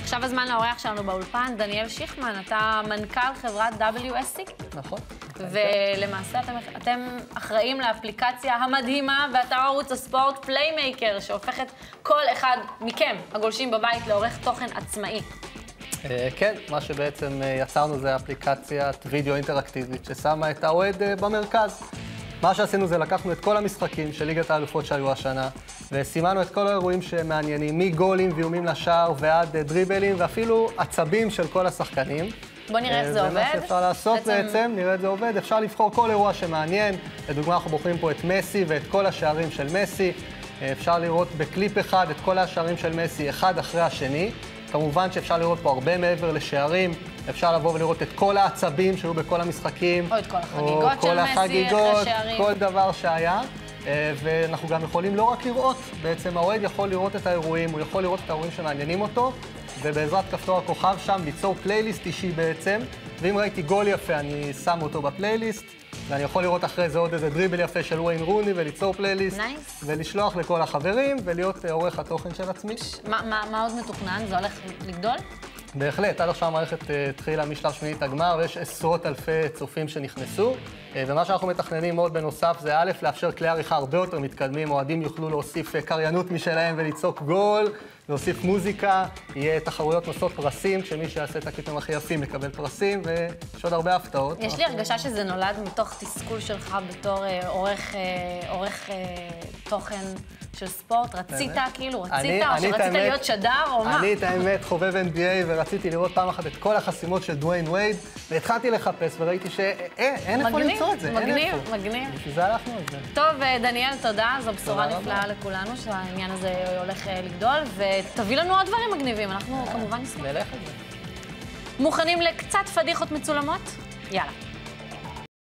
עכשיו הזמן לאורח שלנו באולפן, דניאל שיכמן, אתה מנכ"ל חברת WSC. נכון. ולמעשה אתם אחראים לאפליקציה המדהימה באתר ערוץ הספורט פליימייקר, שהופכת כל אחד מכם, הגולשים בבית, לעורך תוכן עצמאי. כן, מה שבעצם יצרנו זה אפליקציית וידאו אינטראקטיבית ששמה את האוהד במרכז. מה שעשינו זה לקחנו את כל המשחקים של ליגת האלופות שהיו השנה, וסימנו את כל האירועים שמעניינים, מגולים ואיומים לשער ועד דריבלים ואפילו עצבים של כל השחקנים. בוא נראה איך זה עובד. זה מה שאפשר לעשות בעצם, נראה איך זה עובד. אפשר לבחור כל אירוע שמעניין. לדוגמה, אנחנו בוחרים פה את מסי ואת כל השערים של מסי. אפשר לראות בקליפ אחד את כל השערים של מסי, אחד אחרי השני. כמובן שאפשר לראות פה הרבה מעבר לשערים. אפשר לבוא ולראות את כל העצבים שהיו בכל המשחקים. או את כל החגיגות של מסי אחרי שערים. כל דבר שהיה. ואנחנו גם יכולים לא רק לראות, בעצם האוהד יכול לראות את האירועים, הוא יכול לראות את האירועים שמעניינים אותו, ובעזרת כפתור הכוכב שם ליצור פלייליסט אישי בעצם, ואם ראיתי גול יפה אני שם אותו בפלייליסט, ואני יכול לראות אחרי זה עוד איזה דריבל יפה של וויין רוני וליצור פלייליסט, ולשלוח לכל החברים ולהיות עורך התוכן של עצמי. מה עוד מתוכנן? זה הולך לגדול? בהחלט, עד עכשיו המערכת התחילה משלב שמינית הגמר, ויש עשרות אלפי צופים שנכנסו. ומה שאנחנו מתכננים מאוד בנוסף זה א', לאפשר כלי עריכה הרבה יותר מתקדמים, אוהדים יוכלו להוסיף קריינות משלהם וליצוק גול, להוסיף מוזיקה, יהיה תחרויות נושאות פרסים, כשמי שיעשה את הקליפים הכי יפים מקבל פרסים, ויש עוד הרבה הפתעות. יש לי הרגשה שזה נולד מתוך תסכול שלך בתור עורך תוכן של ספורט. רצית כאילו, או שרצית להיות שדר או מה? אני את האמת חובב NBA ורציתי לראות פעם אחת את כל החסימות של דוויין וייד, והתחלתי לחפש וראיתי שאין איפה למצוא את זה. מגניב, מגניב. בשביל זה הלכנו על זה. טוב, דניאל, תודה. זו בשורה נפלאה לכולנו, שהעניין הזה הולך לגדול, ותביא לנו עוד דברים מגניבים. אנחנו כמובן נשמח. נלך על זה. מוכנים לקצת פדיחות מצולמות? יאללה.